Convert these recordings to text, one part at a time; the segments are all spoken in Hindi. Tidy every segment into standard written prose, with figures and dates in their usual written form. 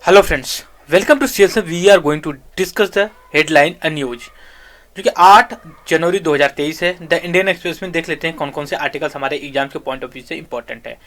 Hello friends, welcome to CSF. We are going to discuss the headline news जो कि 8 जनवरी 2023 है। द इंडियन एक्सप्रेस में देख लेते हैं कौन कौन से आर्टिकल्स हमारे एग्जाम के पॉइंट ऑफ व्यू से इंपॉर्टेंट है।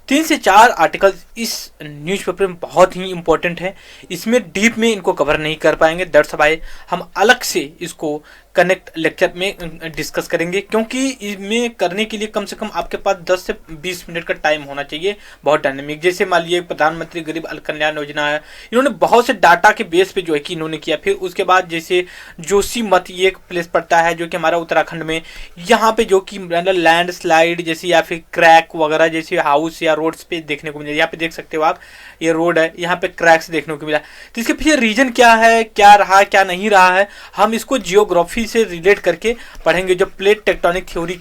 3 से 4 आर्टिकल्स इस न्यूज़पेपर में बहुत ही इंपॉर्टेंट है। इसमें डीप में इनको कवर नहीं कर पाएंगे, दैट्स व्हाई हम अलग से इसको कनेक्ट लेक्चर में डिस्कस करेंगे, क्योंकि इसमें करने के लिए कम से कम आपके पास 10 से 20 मिनट का टाइम होना चाहिए। बहुत डायनेमिक, जैसे मान लीजिए प्रधानमंत्री गरीब कल्याण योजना है, इन्होंने बहुत से डाटा के बेस पे जो है कि इन्होंने किया। फिर उसके बाद जैसे जोशी मठ, ये एक प्लेस पड़ता है जो कि हमारा उत्तराखंड में, यहाँ पे जो कि लैंड स्लाइड जैसे या फिर क्रैक वगैरह जैसे हाउस या रोड्स पे देखने को मिला। यहाँ पे देख सकते हो आप, ये रोड है, यहाँ पे क्रैक्स देखने को मिला। तो इसके पीछे रीजन क्या है, क्या रहा क्या नहीं रहा है, हम इसको जियोग्राफी से रिलेट करके पढ़ेंगे। जो प्लेट टेक्टोनिक थ्योरी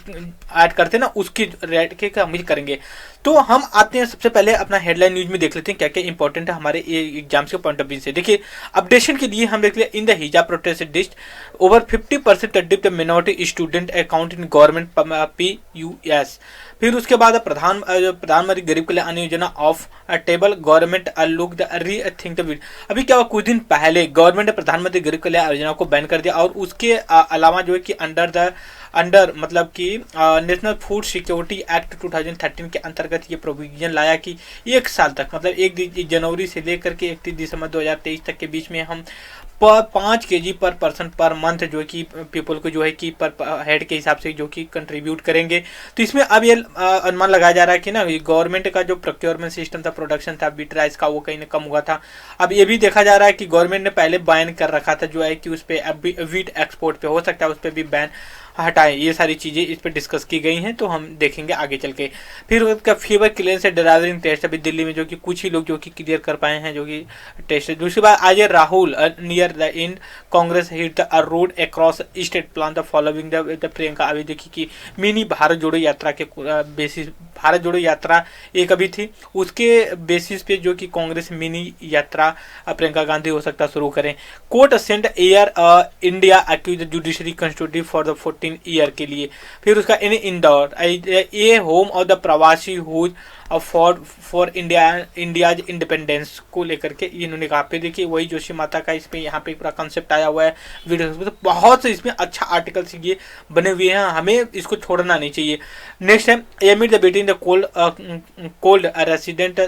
ऐड करते हैं ना, उसकी रेट के हम करेंगे। तो हम आते हैं सबसे पहले अपना हेडलाइन न्यूज में देख लेते हैं क्या क्या इंपॉर्टेंट है हमारे एग्जाम्स के पॉइंट ऑफ व्यू से। देखिए, अपडेशन के लिए हम देख लिया, इन द हिजाब प्रोटेस्ट डिस्ट over 50% dip the minority student account in government PUS। फिर उसके बाद प्रधानमंत्री गरीब कल्याण योजना off table, government look the rethink the bill. अभी क्या हुआ, कुछ दिन पहले गवर्नमेंट ने प्रधानमंत्री गरीब कल्याण योजना को बैन कर दिया, और उसके अलावा जो है कि अंडर मतलब कि नेशनल फूड सिक्योरिटी एक्ट 2013 के अंतर्गत ये प्रोविजन लाया कि 1 साल तक, मतलब 1 जनवरी से लेकर के 31 दिसंबर 2023 तक के बीच में हम 5 kg पर पर्सन पर मंथ जो है कि पीपल को जो है कि पर हेड के हिसाब से जो कि कंट्रीब्यूट करेंगे। तो इसमें अब ये अनुमान लगाया जा रहा है कि ना, गवर्नमेंट का जो प्रोक्योरमेंट सिस्टम था, प्रोडक्शन था बीट राइस का, वो कहीं ना कम हुआ था। अब ये भी देखा जा रहा है कि गवर्नमेंट ने पहले बैन कर रखा था जो है कि उस पर अब वीट एक्सपोर्ट पे हो सकता है उस पर भी बैन हटाएं। ये सारी चीज़ें इस पर डिस्कस की गई हैं, तो हम देखेंगे आगे चल के। फिर उसका फीवर क्लियरेंस से ड्राइविंग टेस्ट अभी दिल्ली में जो कि कुछ ही लोग जो कि क्लियर कर पाए हैं जो कि टेस्ट। दूसरी बात, आज Rahul near the end Congress hit the road across state plan the following the Priyanka. अभी देखिए कि मिनी भारत जोड़ो यात्रा के बेसिस, भारत जोड़ो यात्रा एक अभी थी, उसके बेसिस पे जो कि कांग्रेस मिनी यात्रा प्रियंका गांधी हो सकता शुरू करें। Court sent Air India accuse judiciary constitutive for the 14 year के लिए। फिर उसका इन इंदौर, ये होम ऑफ द प्रवासी हुज फॉर इंडियाज इंडिपेंडेंस को लेकर के इन्होंने कहा। पे देखिए वही जोशी माता का इसमें यहाँ पे पूरा कंसेप्ट आया हुआ है वीडियो, तो बहुत से इसमें अच्छा आर्टिकल्स ये बने हुए हैं, हमें इसको छोड़ना नहीं चाहिए। नेक्स्ट है amid the beating the cold resident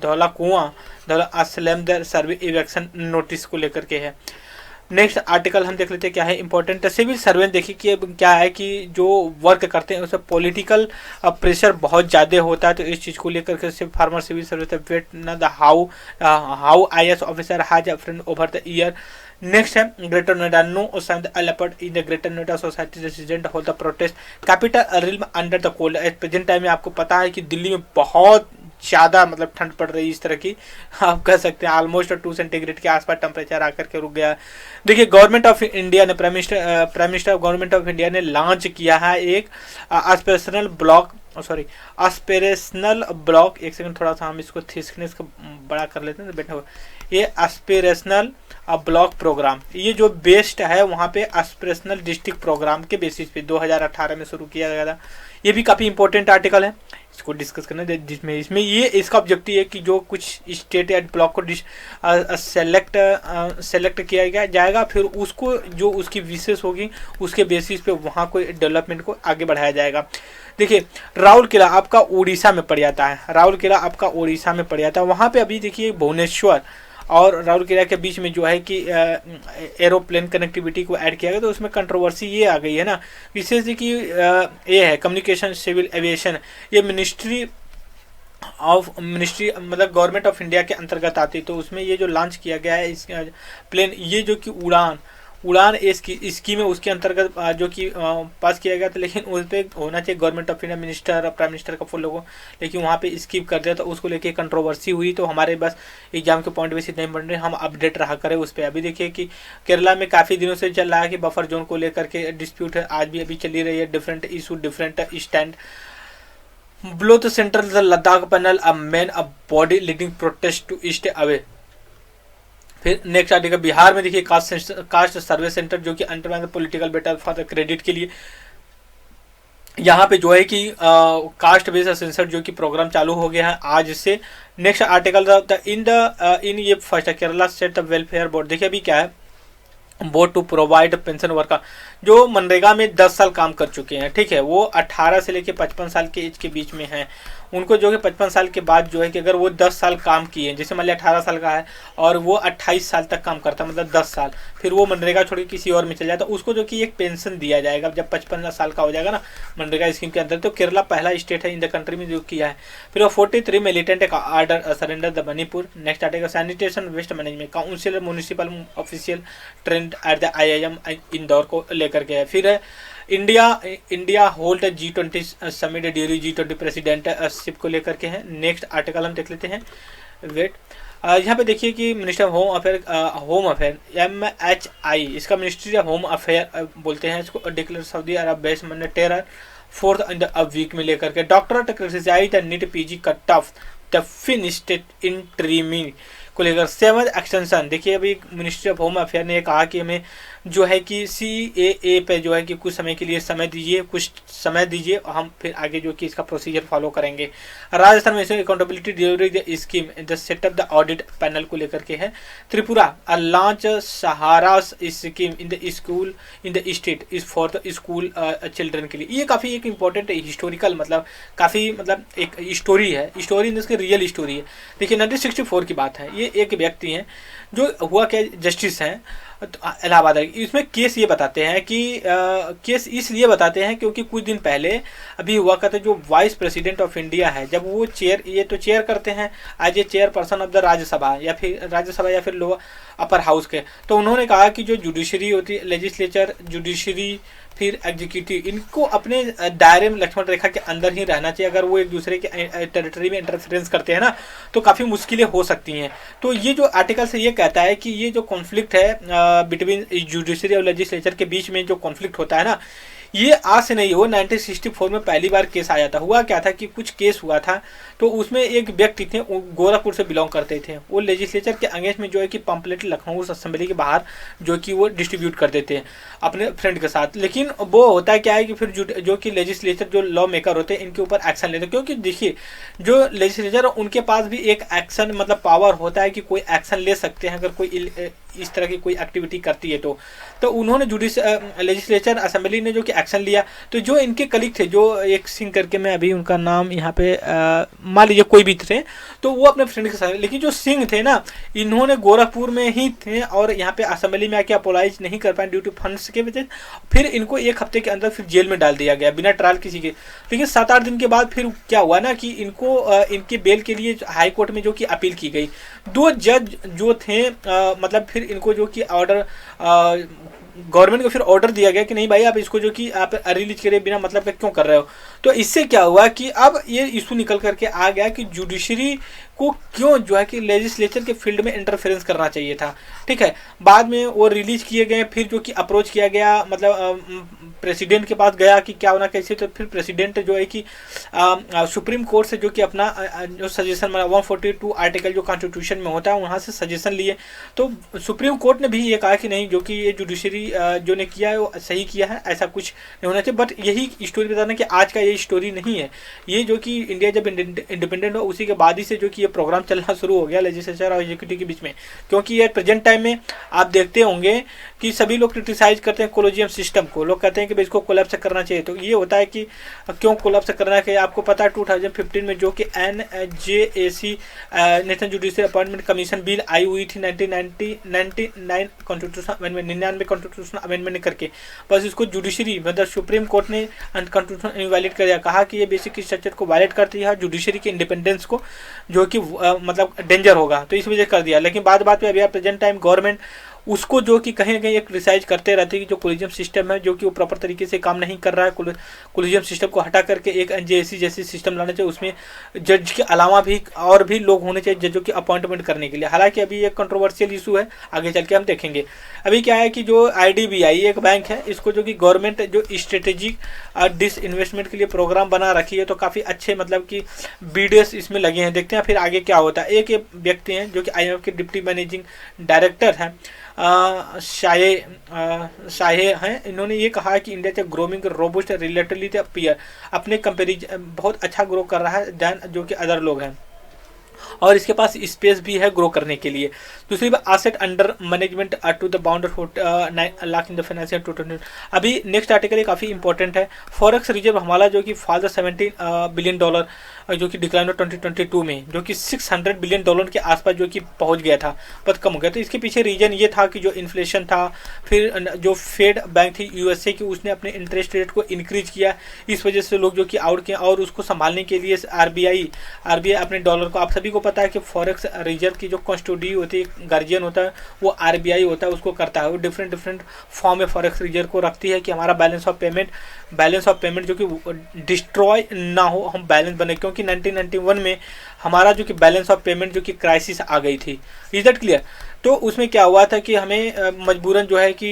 Dhaula Kuan Dhaula a slum the survey eviction notice को लेकर के है। नेक्स्ट आर्टिकल हम देख लेते हैं क्या है इंपॉर्टेंट। सिविल सर्वेंट देखिए कि क्या है कि जो वर्क करते हैं उसमें पॉलिटिकल प्रेशर बहुत ज़्यादा होता है, तो इस चीज़ को लेकर के फार्मर सिविल सर्विस वेट न the how IAS officer has friend over the year. Next है Greater Noida, no sign the leopard in the Greater Noida society resident hold the protest capital realm under the cold. At present time में आपको पता है कि दिल्ली में बहुत ज़्यादा मतलब ठंड पड़ रही है, इस तरह की आप कह सकते हैं ऑलमोस्ट 2 सेंटीग्रेड के आसपास टेम्परेचर आकर के रुक गया। देखिए, गवर्नमेंट ऑफ इंडिया ने prime minister government of India ने लॉन्च किया है एक एस्पिरेशनल ब्लॉक, एक सेकंड थोड़ा सा हम इसको थिकनेस को बड़ा कर लेते हैं तो बैठा हुआ। ये एस्पिरेशनल ब्लॉक प्रोग्राम, ये जो बेस्ड है वहाँ पे एस्पिरेशनल डिस्ट्रिक्ट प्रोग्राम के बेसिस पे 2018 में शुरू किया गया था। ये भी काफ़ी इंपॉर्टेंट आर्टिकल है, इसको डिस्कस करना है, जिसमें ये इसका ऑब्जेक्टिव है कि जो कुछ स्टेट या ब्लॉक को सेलेक्ट किया जाएगा, फिर उसको जो उसकी विशेष होगी उसके बेसिस पे वहाँ को डेवलपमेंट को आगे बढ़ाया जाएगा। देखिए, राउरकेला आपका उड़ीसा में पड़ जाता है, वहाँ पे अभी देखिए भुवनेश्वर और राउरकेला के बीच में जो है कि एरोप्लेन कनेक्टिविटी को ऐड किया गया, तो उसमें कंट्रोवर्सी ये आ गई है ना, विशेष कि ये है कम्युनिकेशन सिविल एविएशन, ये मिनिस्ट्री मतलब गवर्नमेंट ऑफ इंडिया के अंतर्गत आती, तो उसमें ये जो लॉन्च किया गया है इस प्लेन, ये जो कि उड़ान स्कीम है उसके अंतर्गत जो कि पास किया गया था, लेकिन उस पर होना चाहिए गवर्नमेंट ऑफ इंडिया मिनिस्टर और प्राइम मिनिस्टर का फुल लोगों, लेकिन वहाँ पे स्किप कर दिया, तो उसको लेके कंट्रोवर्सी हुई। तो हमारे बस एग्जाम के पॉइंट बेसिस नहीं बन रहे, हम अपडेट रहा करें उस पर। अभी देखिए कि केरला में काफ़ी दिनों से चल रहा है कि बफर जोन को लेकर के डिस्प्यूट है, आज भी अभी चली रही है, different issue different stand. Blow the central Ladakh panel a man a body leading protest to east away. फिर नेक्स्ट आर्टिकल, बिहार में देखिए कास्ट सर्वे सेंटर जो कि under political better for the credit के लिए यहाँ पे जो है कि कास्ट बेस्ड सेंसर जो कि प्रोग्राम चालू हो गया है आज से नेक्स्ट आर्टिकल इन ये first Kerala state welfare board. देखिए अभी क्या है, board to provide pension worker जो मनरेगा में 10 साल काम कर चुके हैं, ठीक है, वो 18 से लेके 55 साल के एज के बीच में हैं, उनको जो है 55 साल के बाद जो है कि अगर वो 10 साल काम किए, जैसे मान लिया 18 साल का है और वो 28 साल तक काम करता है, मतलब 10 साल, फिर वो मनरेगा छोड़ के किसी और में चल जाता है, उसको जो कि एक पेंशन दिया जाएगा जब 55 साल का हो जाएगा ना मनरेगा स्कीम के अंदर। तो केरला पहला स्टेट है इन द कंट्री में जो किया है। फिर वो 43 militant order surrender the Manipur. Next article sanitation waste management council municipal official trend at the IIM Indore को लेकर के है। फिर है India hold G20 summit during G20 presidentship को लेकर के हैं। नेक्स्ट आर्टिकल हम देख लेते हैं, वेट यहाँ पे देखिए कि minister of home affair MHI, इसका मिनिस्ट्री ऑफ होम अफेयर बोलते हैं इसको, डिक्लेयर सऊदी अरब बेस्ड मैंने terror fourth in the week में लेकर के। Doctor criticise the NEET PG cut off the finished इंट्रीमी को लेकर 7th एक्सटेंशन। देखिए अभी मिनिस्ट्री ऑफ होम अफेयर ने कहा कि हमें जो है कि CAA पे जो है कि कुछ समय के लिए समय दीजिए, कुछ समय दीजिए और हम फिर आगे जो कि इसका प्रोसीजर फॉलो करेंगे। राजस्थान में accountability during the scheme the setup the audit panel को लेकर के है। Tripura launch Sahara scheme in the school in the state is for the school children के लिए। ये काफ़ी एक इंपॉर्टेंट हिस्टोरिकल मतलब काफ़ी मतलब एक स्टोरी है, स्टोरी इन इसकी रियल स्टोरी है। देखिए 1964 की बात है, ये एक व्यक्ति हैं जो हुआ क्या जस्टिस हैं इलाहाबाद। इसमें केस ये बताते हैं कि केस इसलिए बताते हैं क्योंकि कुछ दिन पहले अभी हुआ करता जो वाइस प्रेसिडेंट ऑफ इंडिया है, जब वो चेयर करते हैं as a chairperson of the Rajya Sabha या फिर लोअर अपर हाउस के, तो उन्होंने कहा कि जो जुडिशरी होती है, लेजिस्लेचर, जुडिशरी फिर एग्जीक्यूटिव, इनको अपने दायरे में लक्ष्मण रेखा के अंदर ही रहना चाहिए। अगर वो एक दूसरे के टेरिटरी में इंटरफेरेंस करते हैं ना तो काफ़ी मुश्किलें हो सकती हैं। तो ये जो आर्टिकल से ये कहता है कि ये जो कॉन्फ्लिक्ट है बिटवीन जुडिशरी और लेजिस्लेचर के बीच में जो कॉन्फ्लिक्ट होता है ना, ये आज से नहीं हो, 1964 में पहली बार केस आया था। हुआ क्या था कि कुछ केस हुआ था तो उसमें एक व्यक्ति थे, वो गोरखपुर से बिलोंग करते थे, वो लेजिस्लेचर के अगेंस्ट में जो है कि पंपलेट लखनऊ असेंबली के बाहर जो कि वो डिस्ट्रीब्यूट कर देते हैं अपने फ्रेंड के साथ। लेकिन वो होता है क्या है कि फिर जो कि लेजिस्लेचर जो लॉ मेकर होते हैं इनके ऊपर एक्शन लेते हैं, क्योंकि देखिए जो लेजिस्लेचर उनके पास भी एक एक्शन मतलब पावर होता है कि कोई एक्शन ले सकते हैं अगर कोई इस तरह की कोई एक्टिविटी करती है तो उन्होंने लेजिस्लेचर असेंबली ने जो कि एक्शन लिया। तो जो इनके कलीग थे, जो एक सिंह करके, मैं अभी उनका नाम यहाँ पे मान लीजिए कोई भी थे, तो वो अपने फ्रेंड के साथ, लेकिन जो सिंह थे ना इन्होंने गोरखपुर में ही थे और यहाँ पे असेंबली में आके अपोलाइज नहीं कर पाए ड्यू टू फंड्स के वजह, फिर इनको 1 हफ्ते के अंदर फिर जेल में डाल दिया गया बिना ट्रायल किसी के। लेकिन 7-8 दिन के बाद फिर क्या हुआ ना कि इनको इनके बेल के लिए हाई कोर्ट में जो कि अपील की गई। 2 जज जो थे मतलब फिर इनको जो कि ऑर्डर गवर्नमेंट को फिर ऑर्डर दिया गया कि नहीं भाई आप इसको जो कि आप रिलीज करे बिना मतलब का क्यों कर रहे हो। तो इससे क्या हुआ कि अब ये इशू निकल करके आ गया कि जुडिशरी को क्यों जो है कि लेजिस्लेचर के फील्ड में इंटरफेरेंस करना चाहिए था, ठीक है। बाद में वो रिलीज किए गए, फिर जो कि अप्रोच किया गया मतलब प्रेसिडेंट के पास गया कि क्या होना कैसे, तो फिर प्रेसिडेंट जो है कि सुप्रीम कोर्ट से जो कि अपना जो सजेशन 142 आर्टिकल जो कॉन्स्टिट्यूशन में होता है वहाँ से सजेशन लिए। तो सुप्रीम कोर्ट ने भी ये कहा कि नहीं जो कि ये जुडिशरी जो ने किया है वो सही किया है, ऐसा कुछ नहीं होना चाहिए। बट यही स्टोरी बताना कि आज का ये स्टोरी नहीं है, ये जो कि इंडिया जब इंडिपेंडेंट हो उसी के बाद ही से जो कि ये प्रोग्राम चलना शुरू हो गया लेजिस्लेचर और एग्जीक्यूटिव के बीच में। क्योंकि ये प्रेजेंट टाइम में आप देखते होंगे कि सभी लोग क्रिटिसाइज करते हैं कोलोजियम सिस्टम को, लोग कहते हैं कि भाई इसको कोलैप्स करना चाहिए। तो ये होता है कि क्यों कोलैप्स करना चाहिए, आपको पता है 2015 में जो कि NJAC national judicial appointment commission bill आई हुई थी 1999 कॉन्स्टिट्यूशन अमेंडमेंट 99 कॉन्स्टिट्यूशन अमेंडमेंट करके, बस इसको जुडिशरी मतलब सुप्रीम कोर्ट ने कॉन्स्टिट्यूशन इनवैलिड कर दिया, कहा कि ये बेसिक स्ट्रक्चर को वायलेट करती है, जुडिशरी के इंडिपेंडेंस को जो कि मतलब डेंजर होगा, तो इस वजह कर दिया। लेकिन बाद में अभी प्रेजेंट टाइम गवर्नमेंट उसको जो कि कहीं ना कहीं एक क्रिटिसाइज करते रहते हैं कि जो कोलिजियम सिस्टम है जो कि वो प्रॉपर तरीके से काम नहीं कर रहा है, कोलिजियम सिस्टम को हटा करके एक NJAC जैसी सिस्टम लाना चाहिए, उसमें जज के अलावा भी और भी लोग होने चाहिए जजों की अपॉइंटमेंट करने के लिए। हालांकि अभी एक कंट्रोवर्शियल इशू है, आगे चल के हम देखेंगे। अभी क्या है कि जो IDBI एक बैंक है, इसको जो कि गवर्नमेंट जो स्ट्रेटेजिक डिसइन्वेस्टमेंट के लिए प्रोग्राम बना रखी है, तो काफ़ी अच्छे मतलब कि BDS इसमें लगे हैं। देखते हैं फिर आगे क्या होता है। एक व्यक्ति हैं जो कि IMF के डिप्टी मैनेजिंग डायरेक्टर हैं, शाये हैं, इन्होंने ये कहा है कि इंडिया से ग्रोइंग रोबस्ट रिलेटिवली पीयर अपने कंपेरिजन बहुत अच्छा ग्रो कर रहा है दैन जो कि अदर लोग हैं। और इसके पास स्पेस भी है ग्रो करने के लिए। दूसरी बात, asset under management to the bounder 9 lakh in the financial 2020। अभी नेक्स्ट आर्टिकल काफ़ी इंपॉर्टेंट है। फॉरेक्स रिजर्व हमारा जो कि $17 बिलियन जो कि डिक्लाइन हो 2022 में, जो कि $600 बिलियन के आसपास जो कि पहुंच गया था, बहुत कम हो गया। तो इसके पीछे रीजन ये था कि जो इन्फ्लेशन था, फिर जो फेड बैंक थी यूएसए की, उसने अपने इंटरेस्ट रेट को इंक्रीज किया, इस वजह से लोग जो कि आउट किए। और उसको संभालने के लिए आरबीआई अपने डॉलर को, आप सभी को पता है कि फॉरेक्स रिजर्व की जो कस्टोडी होती है, गार्जियन होता है, वो आरबीआई होता है, उसको करता है। वो डिफरेंट फॉर्म में फॉरेक्स रिजर्व को रखती है कि हमारा बैलेंस ऑफ पेमेंट जो कि डिस्ट्रॉय ना हो, हम बैलेंस बने। क्योंकि 1991 में हमारा जो कि बैलेंस ऑफ पेमेंट जो कि क्राइसिस आ गई थी। Is that clear? तो उसमें क्या हुआ था कि हमें मजबूरन जो है कि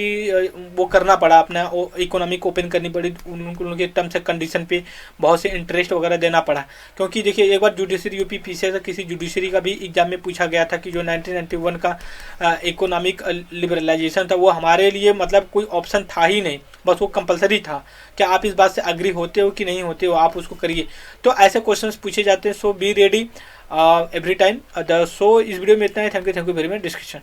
वो करना पड़ा, अपना इकोनॉमी को ओपन करनी पड़ी, उनके टर्म्स एंड कंडीशन पे बहुत से इंटरेस्ट वगैरह देना पड़ा। क्योंकि देखिए, एक बार जुडिशरी यूपी पीछे से किसी जुडिशरी का भी एग्जाम में पूछा गया था कि जो 1991 का इकोनॉमिक लिबरलाइजेशन था, वो हमारे लिए मतलब कोई ऑप्शन था ही नहीं, बस वो कंपलसरी था। क्या आप इस बात से अग्री होते हो कि नहीं होते हो, आप उसको करिए। तो ऐसे क्वेश्चंस पूछे जाते हैं। So be ready every time. So इस वीडियो में इतना ही। Thank you very much. Discussion.